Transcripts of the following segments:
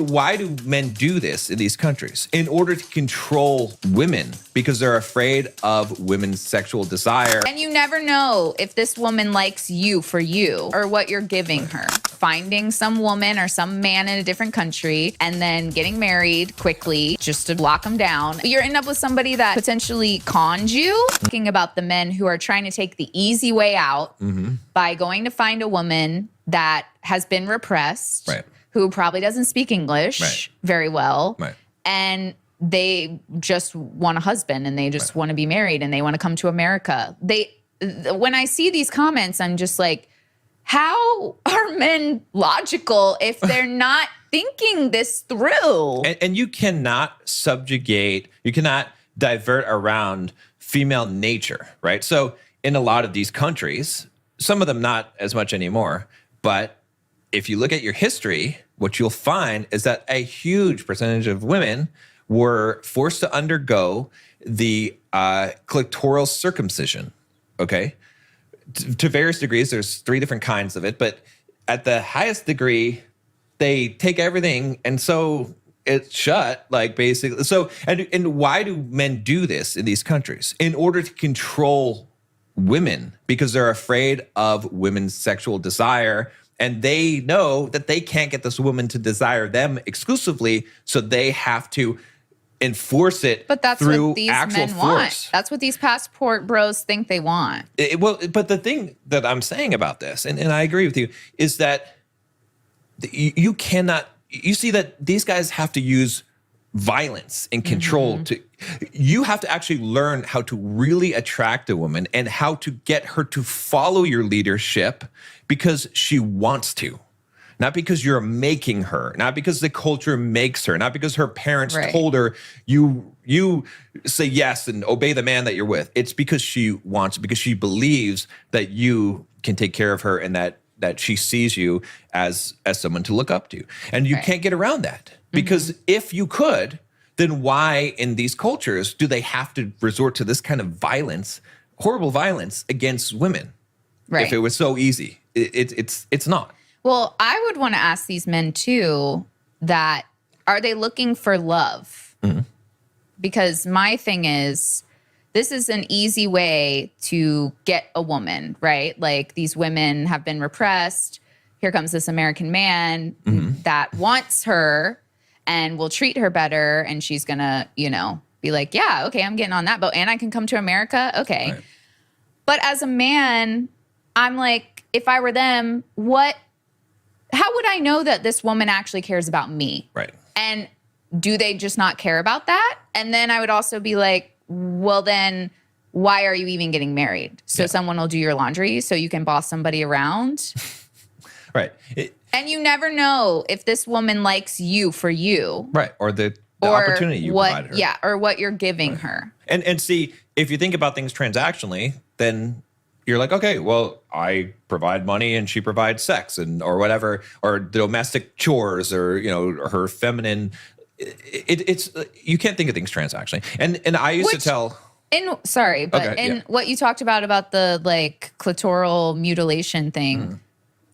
Why do men do this in these countries? In order to control women, because they're afraid of women's sexual desire. And you never know if this woman likes you for you or what you're giving her. Finding some woman or some man in a different country and then getting married quickly just to lock them down. You're end up with somebody that potentially conned you. Talking about the men who are trying to take the easy way out by going to find a woman that has been repressed. Right. Who probably doesn't speak English very well. Right. And they just want a husband and they just want to be married and they want to come to America. When I see these comments, I'm just like, how are men logical if they're not thinking this through? And you cannot you cannot divert around female nature, right? So in a lot of these countries, some of them not as much anymore, but if you look at your history, what you'll find is that a huge percentage of women were forced to undergo the clitoral circumcision, okay? To various degrees, there's 3 different kinds of it, but at the highest degree, they take everything and so it's shut, like basically. So, and why do men do this in these countries? In order to control women, because they're afraid of women's sexual desire. And they know that they can't get this woman to desire them exclusively, so they have to enforce it but that's through what these actual men force. Want. That's what these passport bros think they want. But the thing that I'm saying about this, and I agree with you, is that you cannot. You see that these guys have to use violence and control you have to actually learn how to really attract a woman and how to get her to follow your leadership because she wants to, not because you're making her, not because the culture makes her, not because her parents told her you say yes and obey the man that you're with. It's because she wants, because she believes that you can take care of her and that she sees you as someone to look up to. And you can't get around that. Because if you could, then why in these cultures do they have to resort to this kind of violence, horrible violence against women? Right. If it was so easy, it's not. Well, I would want to ask these men too, that are they looking for love? Because my thing is, this is an easy way to get a woman, right? Like these women have been repressed. Here comes this American man that wants her and will treat her better. And she's going to, be like, yeah, okay, I'm getting on that boat and I can come to America. Okay. Right. But as a man, I'm like, if I were them, how would I know that this woman actually cares about me? Right. And do they just not care about that? And then I would also be like, well, then why are you even getting married? So someone will do your laundry so you can boss somebody around. Right. And you never know if this woman likes you for you. Right. Or the opportunity you provide her. Yeah, or what you're giving her. And see, if you think about things transactionally, then you're like, okay, well, I provide money and she provides sex or whatever, or domestic chores or, her feminine. It's you can't think of things transactionally. And I used to tell. What you talked about the like clitoral mutilation thing,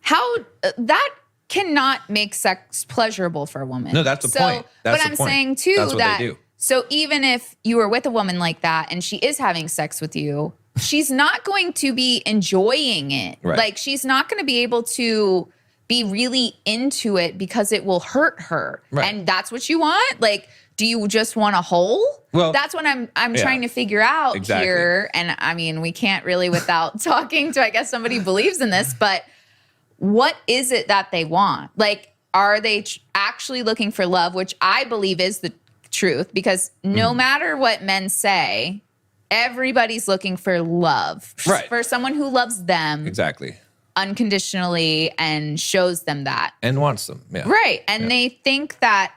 how that cannot make sex pleasurable for a woman. No, that's the point. But I'm saying too that so even if you were with a woman like that and she is having sex with you, she's not going to be enjoying it. Right. Like she's not going to be able to be really into it because it will hurt her. Right. And that's what you want? Like, do you just want a hole? Well, that's what I'm trying to figure out here. And I mean, we can't really without talking to, I guess, somebody who believes in this, but what is it that they want? Like, are they actually looking for love, which I believe is the truth, because no matter what men say, everybody's looking for love. Right. For someone who loves them. Exactly. Unconditionally and shows them that. And wants them. Yeah. Right. And they think that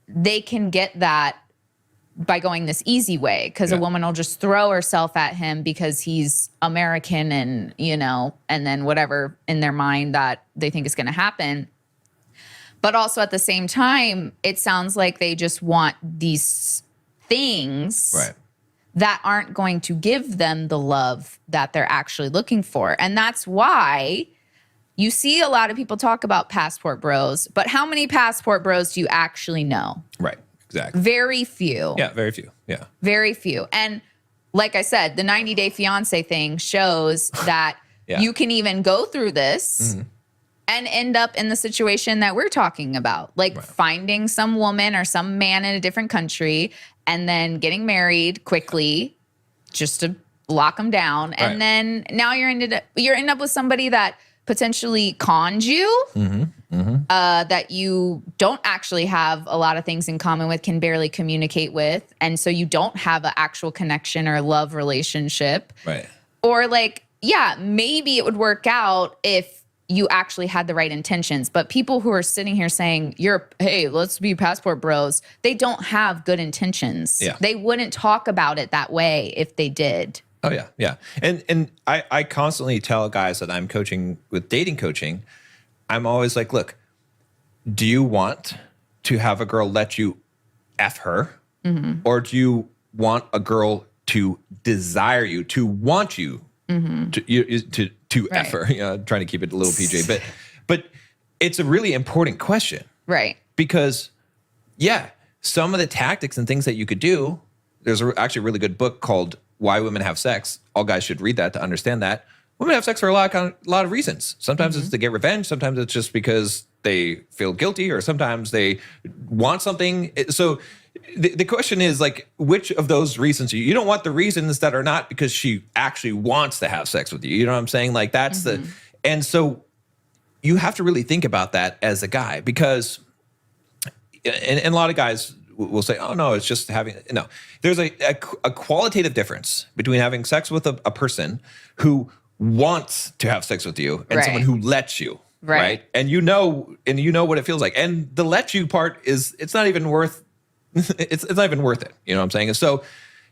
they can get that by going this easy way because a woman will just throw herself at him because he's American and, and then whatever in their mind that they think is going to happen. But also at the same time, it sounds like they just want these things that aren't going to give them the love that they're actually looking for. And that's why you see a lot of people talk about passport bros, but how many passport bros do you actually know? Right. Exactly. Very few. Yeah. Very few. Yeah. Very few. And like I said, the 90-day fiance thing shows that you can even go through this and end up in the situation that we're talking about, like finding some woman or some man in a different country and then getting married quickly just to lock them down. And then now you're end up with somebody that potentially cons you, that you don't actually have a lot of things in common with, can barely communicate with. And so you don't have an actual connection or love relationship. Right. Or like, yeah, maybe it would work out if you actually had the right intentions. But people who are sitting here saying, hey, let's be passport bros, they don't have good intentions. Yeah. They wouldn't talk about it that way if they did. Oh yeah, yeah. And I constantly tell guys that I'm coaching with dating coaching, I'm always like, look, do you want to have a girl let you F her? Or do you want a girl to desire you, to want you to F her? Trying to keep it a little PJ. But it's a really important question. Right. Because some of the tactics and things that you could do, there's actually a really good book called Why Women Have Sex. All guys should read that to understand that. Women have sex for a lot of reasons. Sometimes it's to get revenge. Sometimes it's just because they feel guilty, or sometimes they want something. So the question is, like, which of those reasons? You don't want the reasons that are not because she actually wants to have sex with you. You know what I'm saying? Like, that's and so you have to really think about that as a guy, because, and a lot of guys will say, oh no, it's just having, no. There's a qualitative difference between having sex with a person who wants to have sex with you and someone who lets you. Right. And you know what it feels like. And the let you part it's not even worth it's not even worth it. You know what I'm saying? And so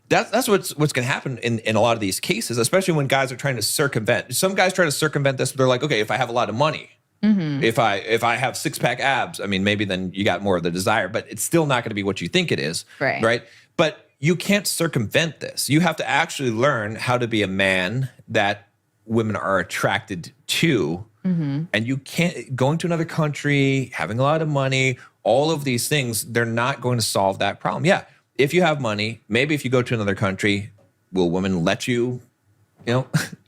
that's what's going to happen in a lot of these cases, especially when guys are trying to circumvent. Some guys try to circumvent this, but they're like, okay, if I have a lot of money, if I have 6-pack abs, I mean, maybe then you got more of the desire, but it's still not going to be what you think it is. Right. But you can't circumvent this. You have to actually learn how to be a man that women are attracted to. And you can't, going to another country, having a lot of money, all of these things, they're not going to solve that problem. Yeah, if you have money, maybe if you go to another country, will women let you,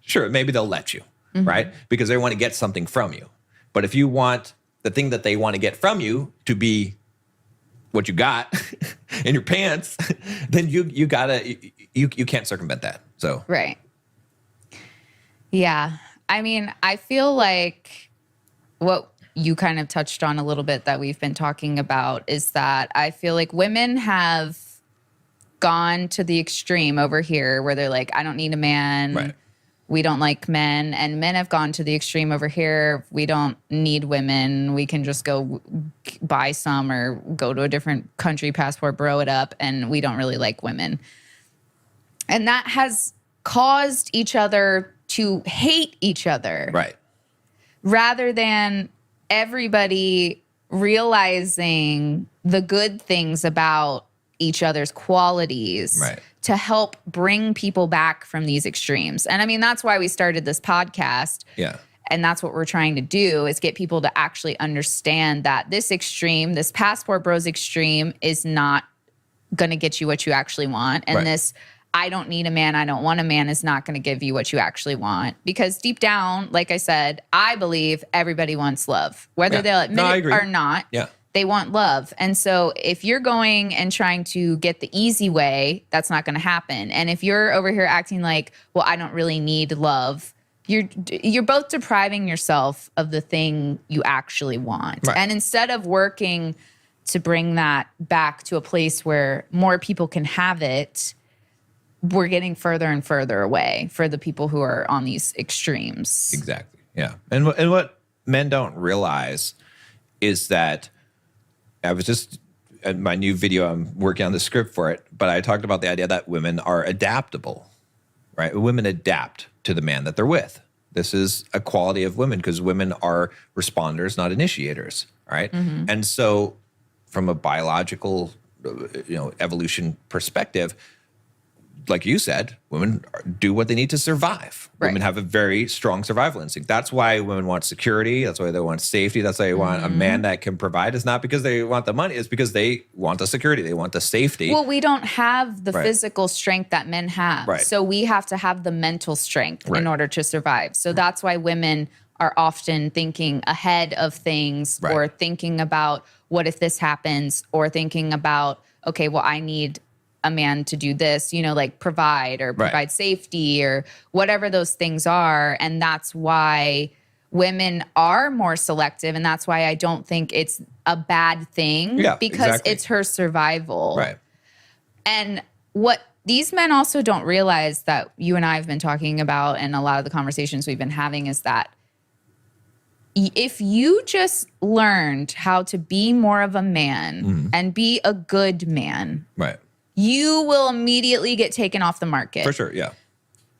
sure, maybe they'll let you, right? Because they want to get something from you. But if you want the thing that they want to get from you to be what you got in your pants, then you can't circumvent that. So right. Yeah. I mean, I feel like what you kind of touched on a little bit that we've been talking about is that I feel like women have gone to the extreme over here where they're like, I don't need a man. Right. We don't like men. And men have gone to the extreme over here. We don't need women. We can just go buy some or go to a different country, passport, bro it up. And we don't really like women. And that has caused each other to hate each other. Right. Rather than everybody realizing the good things about each other's qualities to help bring people back from these extremes. And I mean, that's why we started this podcast. Yeah. And that's what we're trying to do, is get people to actually understand that this extreme, this passport bros extreme, is not going to get you what you actually want. And this I don't need a man, I don't want a man is not going to give you what you actually want. Because deep down, like I said, I believe everybody wants love. Whether they'll admit it or not, they want love. And so if you're going and trying to get the easy way, that's not going to happen. And if you're over here acting like, well, I don't really need love, you're both depriving yourself of the thing you actually want. And instead of working to bring that back to a place where more people can have it, we're getting further and further away for the people who are on these extremes. Exactly. Yeah. And what men don't realize is that I was just in my new video, I'm working on the script for it, but I talked about the idea that women are adaptable, right? Women adapt to the man that they're with. This is a quality of women because women are responders, not initiators, right? And so from a biological, evolution perspective, like you said, women do what they need to survive. Right. Women have a very strong survival instinct. That's why women want security. That's why they want safety. That's why they want a man that can provide. It's not because they want the money. It's because they want the security. They want the safety. Well, we don't have the physical strength that men have. Right. So we have to have the mental strength in order to survive. So that's why women are often thinking ahead of things or thinking about what if this happens, or thinking about, okay, well, I need a man to do this, you know, like provide safety or whatever those things are. And that's why women are more selective. And that's why I don't think it's a bad thing, because it's her survival. Right. And what these men also don't realize, that you and I have been talking about, and a lot of the conversations we've been having, is that if you just learned how to be more of a man and be a good man, you will immediately get taken off the market. For sure, yeah.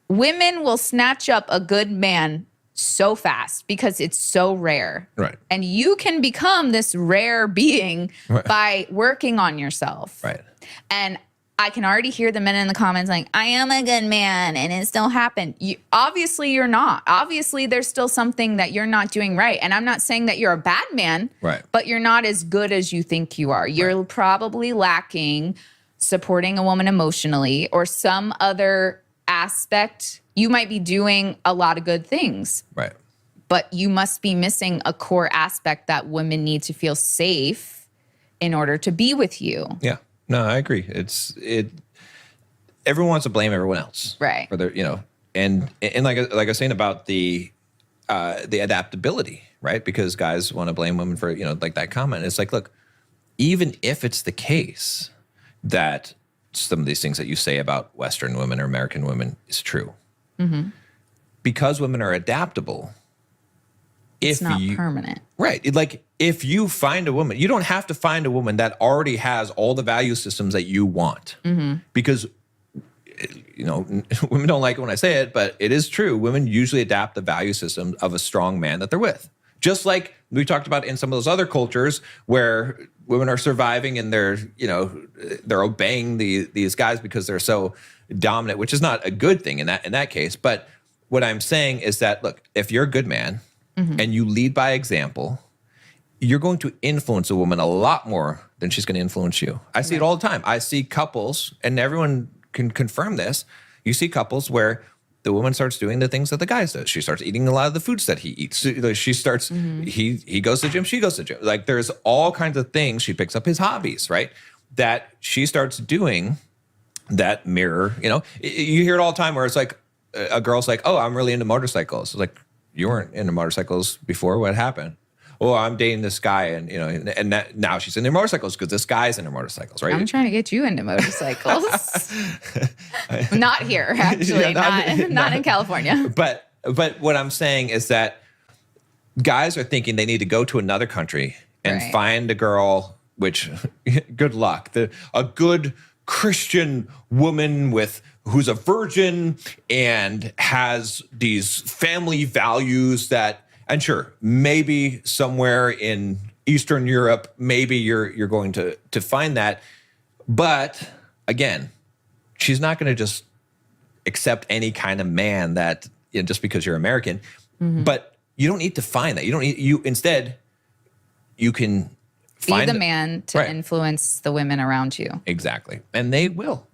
Women will snatch up a good man so fast because it's so rare. Right. And you can become this rare being by working on yourself. Right. And I can already hear the men in the comments like, I am a good man and it still happened. Obviously, you're not. Obviously, there's still something that you're not doing right. And I'm not saying that you're a bad man, but you're not as good as you think you are. You're probably lacking supporting a woman emotionally, or some other aspect. You might be doing a lot of good things, but you must be missing a core aspect that women need to feel safe in order to be with you. Yeah. No, I agree. Everyone wants to blame everyone else, right? For their, and like I was saying about the adaptability, right? Because guys want to blame women for, like that comment. It's like, look, even if it's the case that some of these things that you say about Western women or American women is true, because women are adaptable. It's not permanent. Right. Like, if you find a woman, you don't have to find a woman that already has all the value systems that you want. Because, women don't like it when I say it, but it is true. Women usually adapt the value system of a strong man that they're with. Just like we talked about in some of those other cultures where women are surviving and they're obeying these guys because they're so dominant, which is not a good thing in that case. But what I'm saying is that, look, if you're a good man, and you lead by example, you're going to influence a woman a lot more than she's going to influence you. I see it all the time. I see couples, and everyone can confirm this. You see couples where the woman starts doing the things that the guy does. She starts eating a lot of the foods that he eats. She starts, he goes to the gym, she goes to the gym. Like, there's all kinds of things. She picks up his hobbies, right? That she starts doing that mirror. You hear it all the time where it's like, a girl's like, oh, I'm really into motorcycles. It's like, you weren't into motorcycles before. What happened? Oh, I'm dating this guy, and now she's into motorcycles because this guy's into motorcycles, right? I'm trying to get you into motorcycles. Not here, actually. Not in California. But what I'm saying is that guys are thinking they need to go to another country and find a girl, which, good luck. A good Christian woman who's a virgin and has these family values that, and sure, maybe somewhere in Eastern Europe, maybe you're going to find that. But again, she's not going to just accept any kind of man that, just because you're American. But you don't need to find that. Instead, you can be the man to influence the women around you. Exactly. And they will.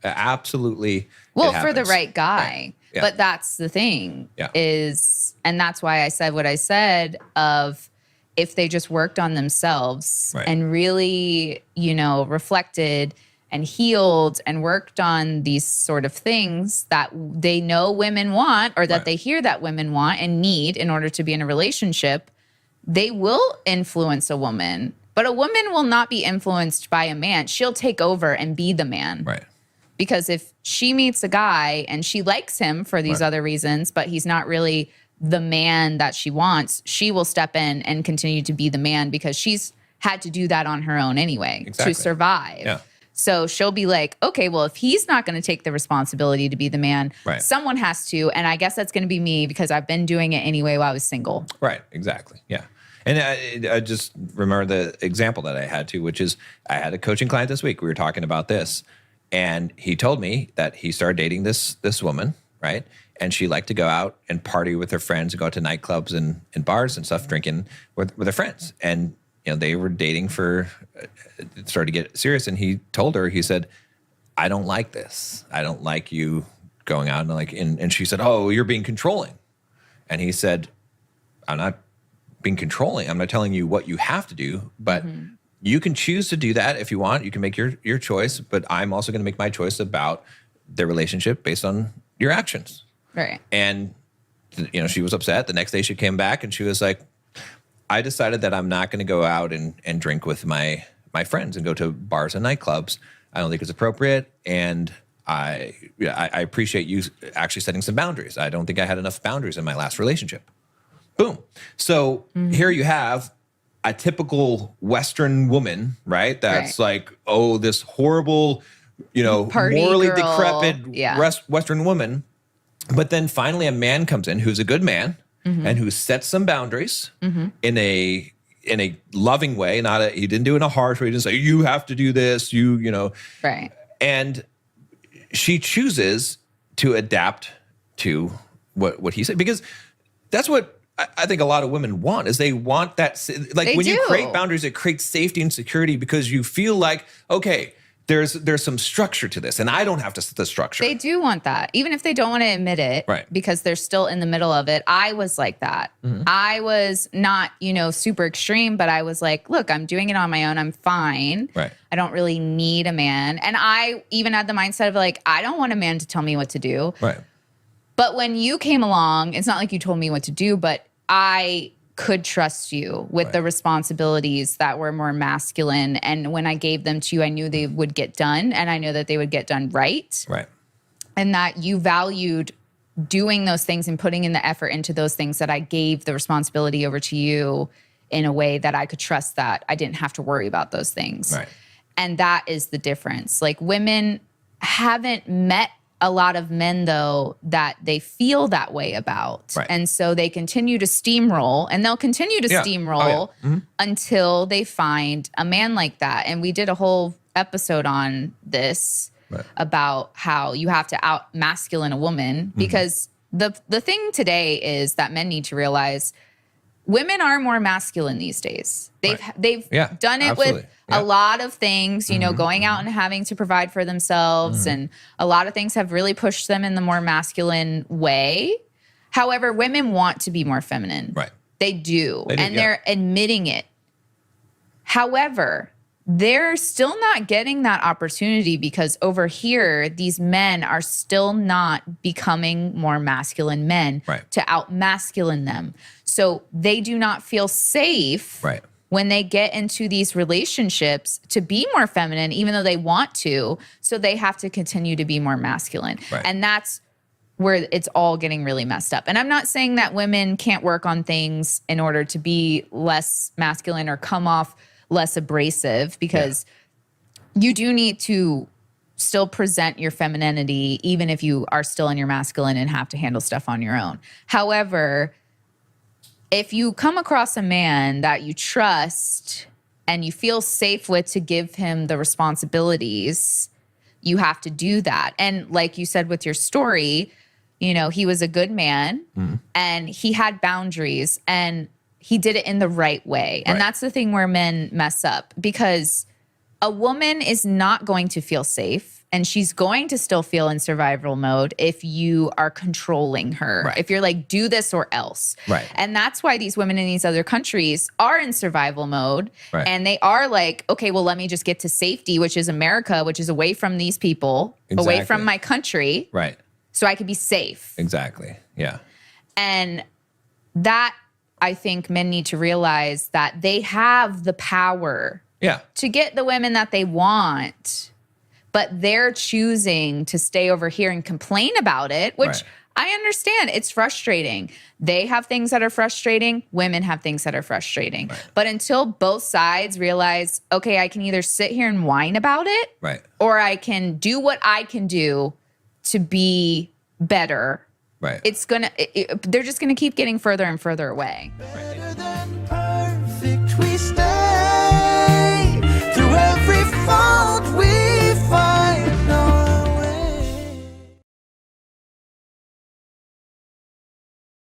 Absolutely. Well, for the right guy. Right. Yeah. But that's the thing and that's why I said what I said of, if they just worked on themselves and really, reflected and healed and worked on these sort of things that they know women want, or that they hear that women want and need in order to be in a relationship, they will influence a woman. But a woman will not be influenced by a man. She'll take over and be the man. Right. Because if she meets a guy and she likes him for these other reasons, but he's not really the man that she wants, she will step in and continue to be the man because she's had to do that on her own anyway to survive. Yeah. So she'll be like, okay, well, if he's not going to take the responsibility to be the man, someone has to. And I guess that's going to be me because I've been doing it anyway while I was single. Right. Exactly. Yeah. And I just remember the example that I had too, which is I had a coaching client this week. We were talking about this. And he told me that he started dating this woman, right? And she liked to go out and party with her friends and go out to nightclubs and bars and stuff, drinking with her friends. And, they were dating for, started to get serious. And he told her, he said, I don't like this. I don't like you going out and she said, oh, you're being controlling. And he said, I'm not being controlling. I'm not telling you what you have to do, but you can choose to do that if you want. You can make your choice, but I'm also going to make my choice about the relationship based on your actions. Right. And, she was upset. The next day she came back and she was like, I decided that I'm not going to go out and drink with my friends and go to bars and nightclubs. I don't think it's appropriate. And I appreciate you actually setting some boundaries. I don't think I had enough boundaries in my last relationship. Boom. So here you have a typical Western woman, right? That's like, oh, this horrible, Party morally girl. decrepit Western woman. But then finally a man comes in who's a good man and who sets some boundaries in a loving way. He didn't do it in a harsh way. He didn't say, you have to do this, Right. And she chooses to adapt to what he said, because that's what I think a lot of women want, is they want that. Like when you create boundaries, it creates safety and security because you feel like, okay, there's some structure to this and I don't have to set the structure. They do want that, even if they don't want to admit it, right? Because they're still in the middle of it. I was like that. I was not, super extreme, but I was like, look, I'm doing it on my own. I'm fine. Right. I don't really need a man. And I even had the mindset of like, I don't want a man to tell me what to do. Right. But when you came along, it's not like you told me what to do, but I could trust you with the responsibilities that were more masculine. And when I gave them to you, I knew they would get done, and I knew that they would get done right. Right. And that you valued doing those things and putting in the effort into those things, that I gave the responsibility over to you in a way that I could trust that I didn't have to worry about those things. Right. And that is the difference. Like, women haven't met a lot of men, though, that they feel that way about. Right. And so they continue to steamroll, and they'll continue to steamroll until they find a man like that. And we did a whole episode on this about how you have to out masculine a woman, because the thing today is that men need to realize women are more masculine these days. They've done it with a lot of things, going out and having to provide for themselves. And a lot of things have really pushed them in the more masculine way. However, women want to be more feminine. Right. They do. They're admitting it. However, they're still not getting that opportunity, because over here, these men are still not becoming more masculine men to out-masculine them. So they do not feel safe when they get into these relationships to be more feminine, even though they want to. So they have to continue to be more masculine. Right. And that's where it's all getting really messed up. And I'm not saying that women can't work on things in order to be less masculine or come off less abrasive, because you do need to still present your femininity, even if you are still in your masculine and have to handle stuff on your own. However, if you come across a man that you trust and you feel safe with to give him the responsibilities, you have to do that. And like you said with your story, he was a good man and he had boundaries, and he did it in the right way. And that's the thing where men mess up, because a woman is not going to feel safe, and she's going to still feel in survival mode if you are controlling her. Right. If you're like, do this or else. Right. And that's why these women in these other countries are in survival mode. Right. And they are like, okay, well, let me just get to safety, which is America, which is away from these people, away from my country. Right. So I could be safe. Exactly. Yeah. And that, I think men need to realize that they have the power to get the women that they want, but they're choosing to stay over here and complain about it, which I understand. It's frustrating. They have things that are frustrating. Women have things that are frustrating. Right. But until both sides realize, okay, I can either sit here and whine about it, or I can do what I can do to be better. Right. They're just gonna keep getting further and further away. Right.